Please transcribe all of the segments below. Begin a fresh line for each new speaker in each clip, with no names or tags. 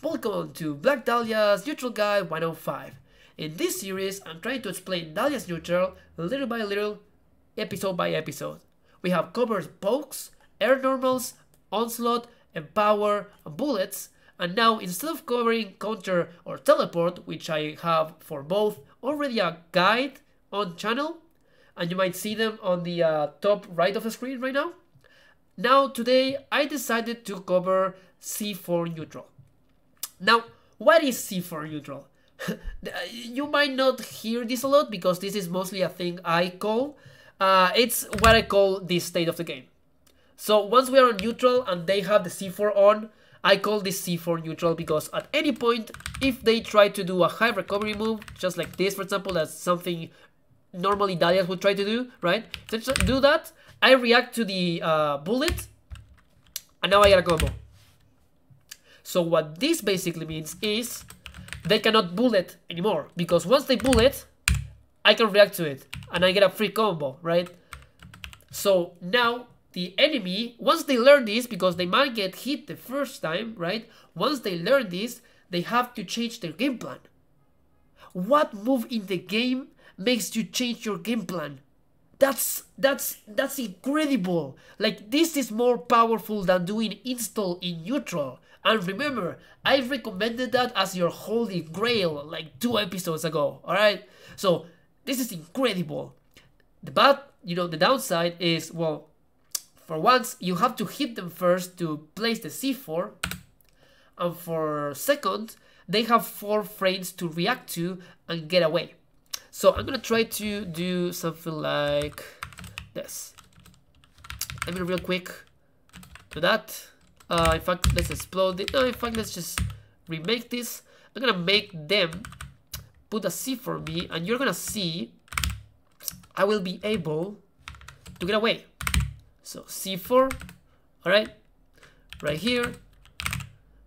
Welcome to Black Dahlia's Neutral Guide 105. In this series, I'm trying to explain Dahlia's neutral little by little, episode by episode. We have covered pokes, air normals, onslaught, empower, and bullets, and now instead of covering counter or teleport, which I have for both already a guide on channel, and you might see them on the top right of the screen right now. Now today I decided to cover C4 neutral. Now, what is C4 neutral? You might not hear this a lot because this is mostly a thing I call. It's what I call the state of the game. So once we are on neutral and they have the C4 on, I call this C4 neutral because at any point, if they try to do a high recovery move, just like this, for example, that's something normally Dahlia would try to do, right? So to do that, I react to the bullet, and now I get a combo. So what this basically means is they cannot bullet anymore, because once they bullet, I can react to it, and I get a free combo, right? So now the enemy, once they learn this, because they might get hit the first time, right? Once they learn this, they have to change their game plan. What move in the game makes you change your game plan? That's incredible. Like, this is more powerful than doing install in neutral. And remember, I recommended that as your holy grail like 2 episodes ago, alright? So, this is incredible. The downside is, well, for once, you have to hit them first to place the C4. And for second, they have 4 frames to react to and get away. So I'm gonna try to do something like this. I mean, real quick, do that. In fact, let's explode it. No, in fact, let's just remake this. I'm gonna make them put a C for me, and you're gonna see I will be able to get away. So C4, all right, right here.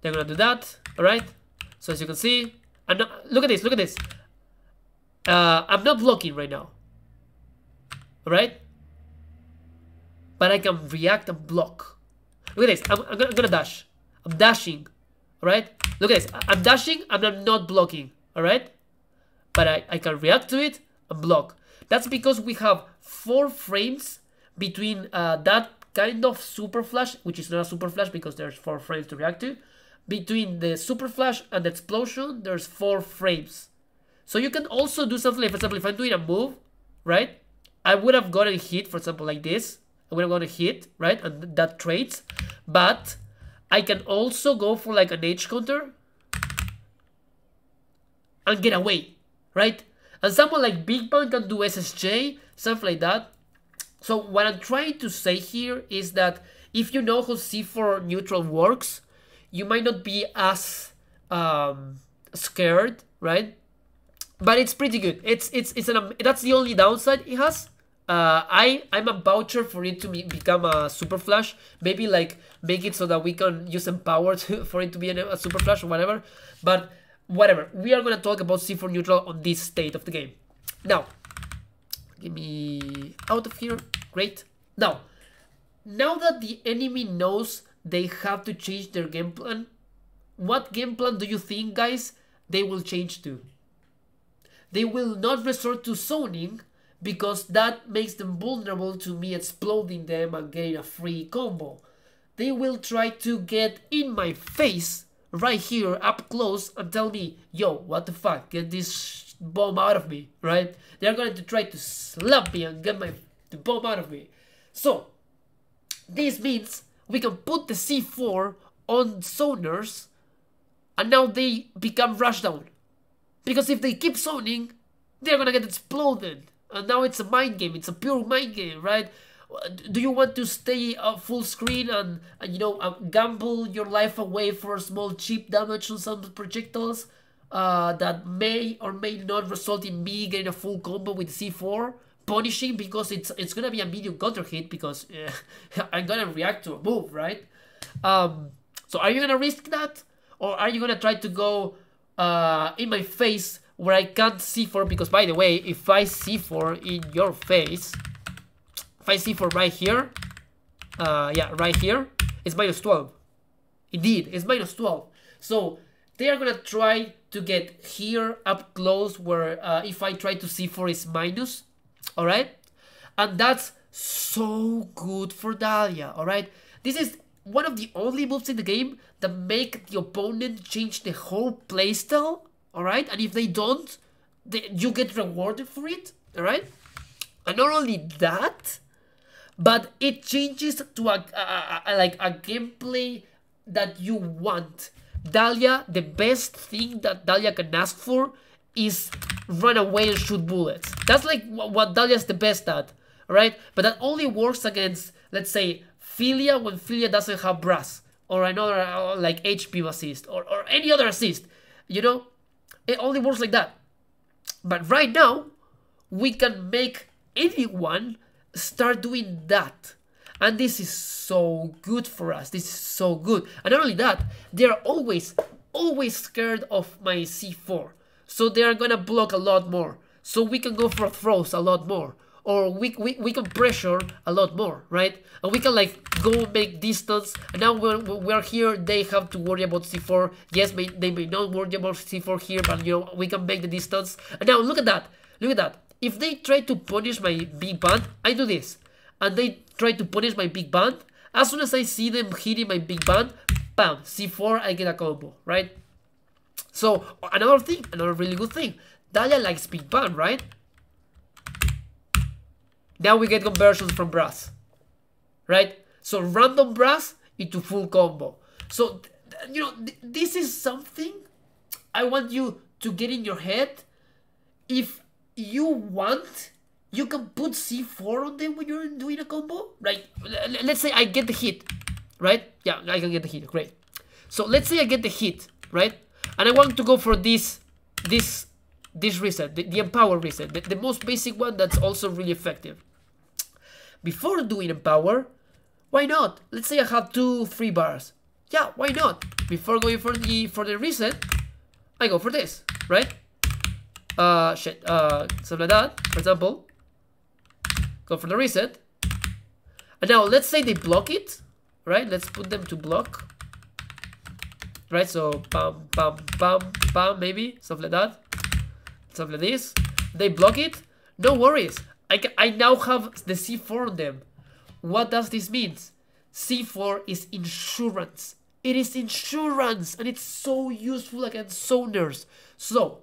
They're gonna do that, all right. So as you can see, look at this, look at this. I'm not blocking right now, alright? But I can react and block. Look at this, I'm gonna dash. I'm dashing, alright? Look at this, I'm dashing and I'm not blocking, alright? But I can react to it and block. That's because we have 4 frames between that kind of super flash, which is not a super flash because there's 4 frames to react to. Between the super flash and the explosion, there's 4 frames. So you can also do something like, for example, if I'm doing a move, right? I would have gotten hit, for example, like this. I would have gotten hit, right? And that trades. But I can also go for like an H counter and get away, right? And someone like Big Bang can do SSJ, something like that. So what I'm trying to say here is that if you know how C4 neutral works, you might not be as scared, right? But it's pretty good. That's the only downside it has. I'm a voucher for it to become a super flash. Maybe like make it so that we can use empower for it to be a super flash or whatever. But whatever. We are gonna talk about C4 neutral on this state of the game. Now, get me out of here. Great. Now that the enemy knows they have to change their game plan, what game plan do you think, guys, they will change to? They will not resort to zoning because that makes them vulnerable to me exploding them and getting a free combo. They will try to get in my face right here up close and tell me, yo, what the fuck, get this bomb out of me, right? They're going to try to slap me and get the bomb out of me. So, this means we can put the C4 on zoners and now they become rushdown. Because if they keep zoning, they're gonna get exploded. And now it's a mind game. It's a pure mind game, right? Do you want to stay full screen and gamble your life away for a small cheap damage on some projectiles that may or may not result in me getting a full combo with C4? Punishing because it's gonna be a medium counter hit because I'm gonna react to a move, right? So are you gonna risk that? Or are you gonna try to go in my face where I can't C4? Because by the way, if I C4 in your face, if I C4 right here, yeah, right here, it's -12. Indeed, it's -12. So they are gonna try to get here up close where if I try to c4 is minus, alright? And that's so good for Dahlia, alright? This is one of the only moves in the game that make the opponent change the whole playstyle, alright? And if they don't, you get rewarded for it, alright? And not only that, but it changes to a gameplay that you want. Dahlia, the best thing that Dahlia can ask for is run away and shoot bullets. That's like what Dahlia's the best at, right? But that only works against, let's say, Philia when Philia doesn't have brass, or another like HP assist, or any other assist, you know? It only works like that. But right now, we can make anyone start doing that. And this is so good for us. This is so good. And not only that, they are always scared of my c4. So they are gonna block a lot more. So we can go for throws a lot more. Or we can pressure a lot more, right? And we can like go make distance. And now when we're here, they have to worry about c4. Yes, they may not worry about c4 here, but you know, we can make the distance. And now look at that. Look at that. If they try to punish my big band, I do this. And they try to punish my big band. As soon as I see them hitting my big band, bam, c4, I get a combo, right? So, another really good thing. Dahlia likes big band, right? Now we get conversions from brass, right? So, random brass into full combo. So, you know, this is something I want you to get in your head. If you want, you can put c4 on them when you're doing a combo, right? Let's say I get the hit, right? Yeah, I can get the hit, great. So let's say I get the hit, right? And I want to go for this reset, the empower reset, the most basic one that's also really effective. Before doing empower, why not? Let's say I have 2 free bars. Yeah, why not? Before going for the reset, I go for this, right? Something like that, for example. Go for the reset. And now let's say they block it, right? Let's put them to block. Right, so bam, bam, bam, bam, maybe, something like that. Something like this. They block it. No worries. I now have the c4 on them. What does this mean? c4 is insurance. It is insurance, and it's so useful against zoners. So,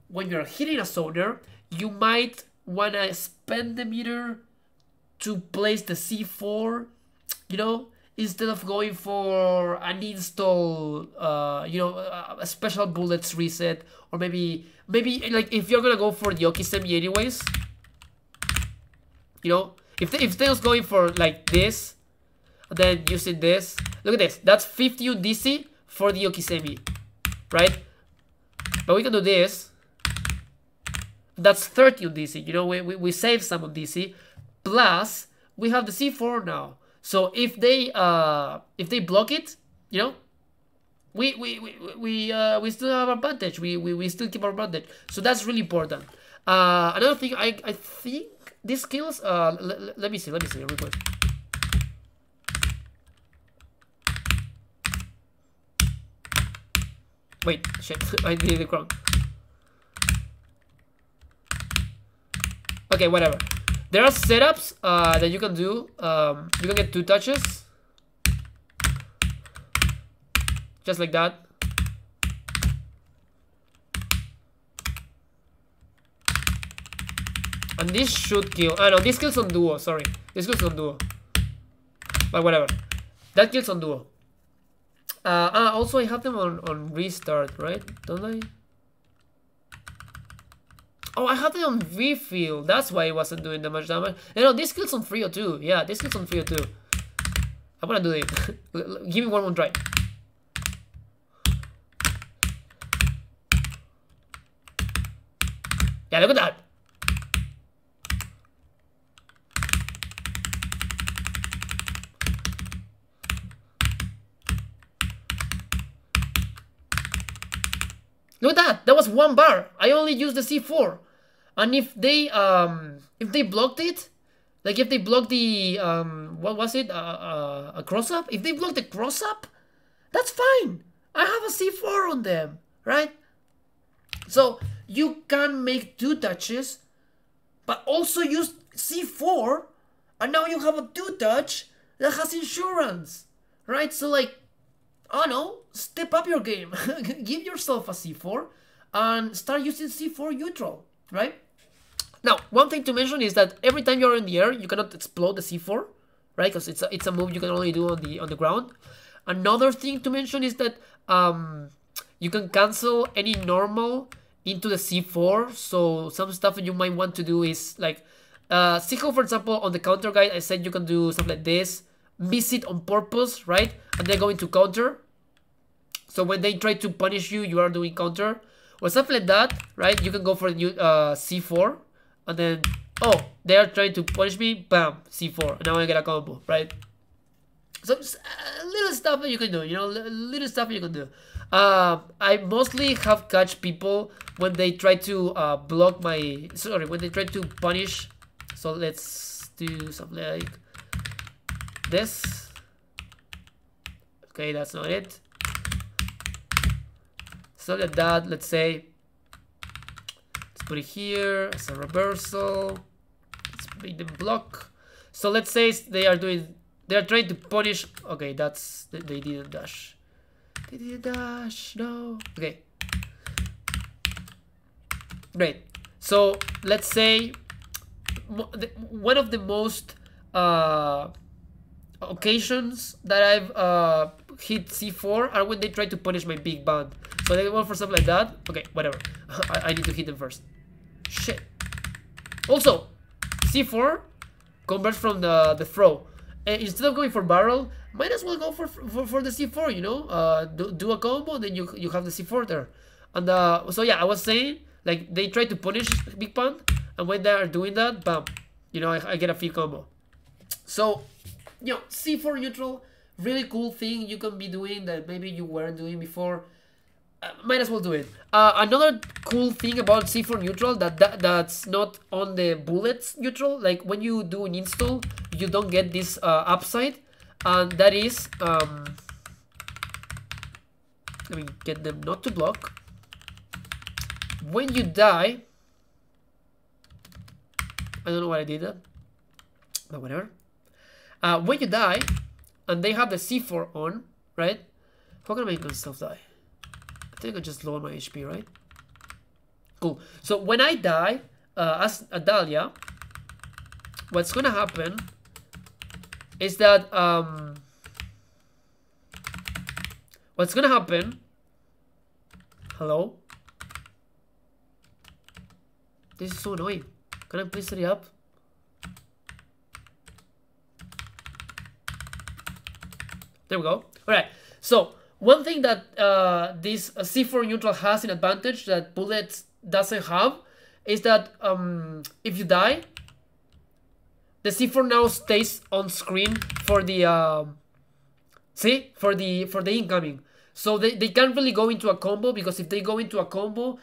when you're hitting a zoner, you might want to spend the meter to place the c4, you know, instead of going for an install, you know, a special bullets reset, or maybe like if you're gonna go for the Okisemi anyways, you know, if they was going for like this, and then using this, look at this, that's 50 on DC for the Okisemi, right? But we can do this, that's 30 on DC, you know, we save some on DC, plus we have the c4 now. So if they block it, you know, we still have our advantage. We still keep our advantage. So that's really important. Another thing, I think these skills. Let me see real quick. Wait, shit, I did the crown. Okay, whatever. There are setups that you can do. You can get 2 touches. Just like that. And this should kill. No, this kills on duo, sorry. This kills on duo. But whatever. That kills on duo. Also I have them on restart, right? Don't I? Oh, I had it on refill. That's why it wasn't doing that much damage. No, this kills on Frio too. Yeah, this kills on Frio too. I'm gonna do it. Give me one more try. Yeah, look at that. Look at that. That was 1 bar. I only used the C4. And if they blocked it, like if they blocked the what was it? A cross up? If they blocked the cross up, that's fine. I have a C4 on them, right? So you can make 2 touches, but also use C4, and now you have a 2 touch that has insurance, right? So like, I don't know, step up your game. Give yourself a C4 and start using C4 neutral, right? Now, one thing to mention is that every time you're in the air, you cannot explode the C4, right? Because it's a move you can only do on the ground. Another thing to mention is that you can cancel any normal into the C4. So some stuff that you might want to do is like, see how, for example, on the counter guide, I said you can do stuff like this, miss it on purpose, right? And then go into counter. So when they try to punish you, you are doing counter. Or something like that, right? You can go for the C4. And then, oh, they are trying to punish me, bam, C4. And now I get a combo, right? So little stuff that you can do, you know, little stuff you can do. I mostly have catch people when they try to block my, sorry, when they try to punish. So let's do something like this. Okay, that's not it. So like that, let's say, let's put it here as a reversal. Let's make them block. So let's say they are trying to punish. Okay, that's, they didn't dash. They didn't dash, no. Okay. Great. So let's say one of the most occasions that I've hit C4 are when they try to punish my big band. So they go for something like that. Okay, whatever. I need to hit them first. Shit. Also, C4 converts from the throw. Instead of going for barrel, might as well go for the C4, you know? Do a combo, then you have the C4 there. And so yeah, I was saying, like, they try to punish Big Pan, and when they are doing that, bam, you know, I get a free combo. So, you know, C4 neutral, really cool thing you can be doing that maybe you weren't doing before. Might as well do it. Another cool thing about C4 neutral that's not on the bullets neutral, like when you do an install, you don't get this upside, and that is let me get them not to block. When you die, I don't know why I did that, but whatever. When you die, and they have the C4 on, right? How can I make myself die? I think I just lower my HP, right? Cool. So when I die as a Dahlia, what's gonna happen is that what's gonna happen? Hello? This is so annoying. Can I please set it up? There we go. Alright, so one thing that this C4 neutral has in advantage that bullets doesn't have is that if you die, the C4 now stays on screen for the for the incoming. So they can't really go into a combo, because if they go into a combo,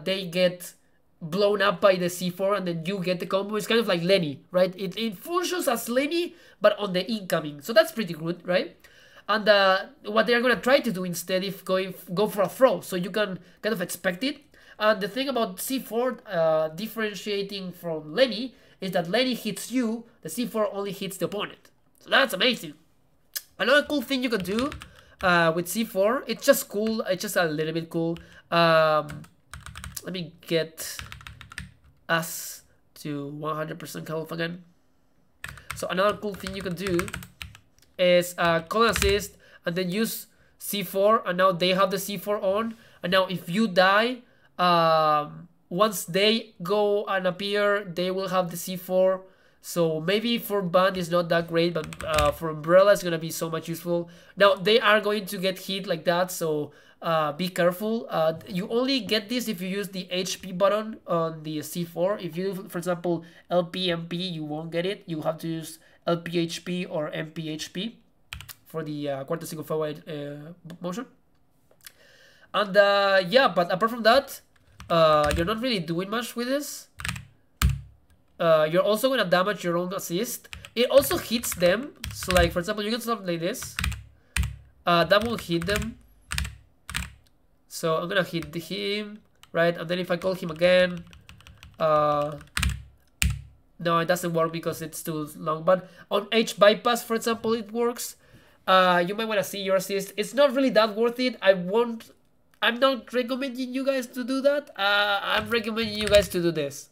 they get blown up by the C4 and then you get the combo. It's kind of like Lenny, right? It functions as Lenny, but on the incoming. So that's pretty good, right? And what they're gonna try to do instead is go for a throw, so you can kind of expect it. And the thing about C4 differentiating from Lenny is that Lenny hits you, the C4 only hits the opponent. So that's amazing. Another cool thing you can do with C4, it's just cool, it's just a little bit cool. Let me get us to 100% health again. So another cool thing you can do is call an assist and then use C4, and now they have the C4 on, and now if you die, once they go and appear, they will have the C4. So maybe for Band is not that great, but for Umbrella it's gonna be so much useful. Now they are going to get hit like that, so be careful. You only get this if you use the HP button on the C4. If you, for example, LP MP, you won't get it. You have to use LPHP or MPHP for the quarter single forward motion. And yeah, but apart from that, you're not really doing much with this. You're also going to damage your own assist. It also hits them. So like, for example, you can something like this. That will hit them. So I'm gonna hit him, right? And then if I call him again, no, it doesn't work because it's too long. But on H bypass, for example, it works. You might want to see your assist. It's not really that worth it. I'm not recommending you guys to do that. I'm recommending you guys to do this,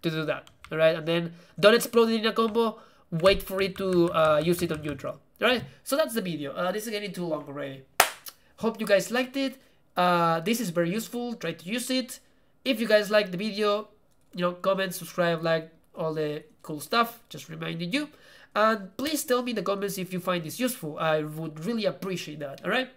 to do that. All right, and then don't explode it in a combo. Wait for it to use it on neutral. All right. So that's the video. This is getting too long already. Hope you guys liked it. This is very useful. Try to use it. If you guys like the video, you know, comment, subscribe, like, all the cool stuff. Just reminding you. And please tell me in the comments if you find this useful. I would really appreciate that. All right.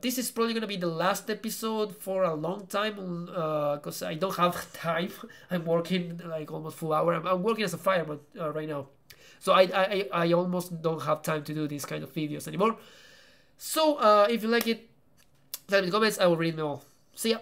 This is probably gonna be the last episode for a long time because I don't have time. I'm working like almost full hour. I'm working as a fireman right now, so I almost don't have time to do these kind of videos anymore. So if you like it, tell me in the comments. I will read them all. See ya.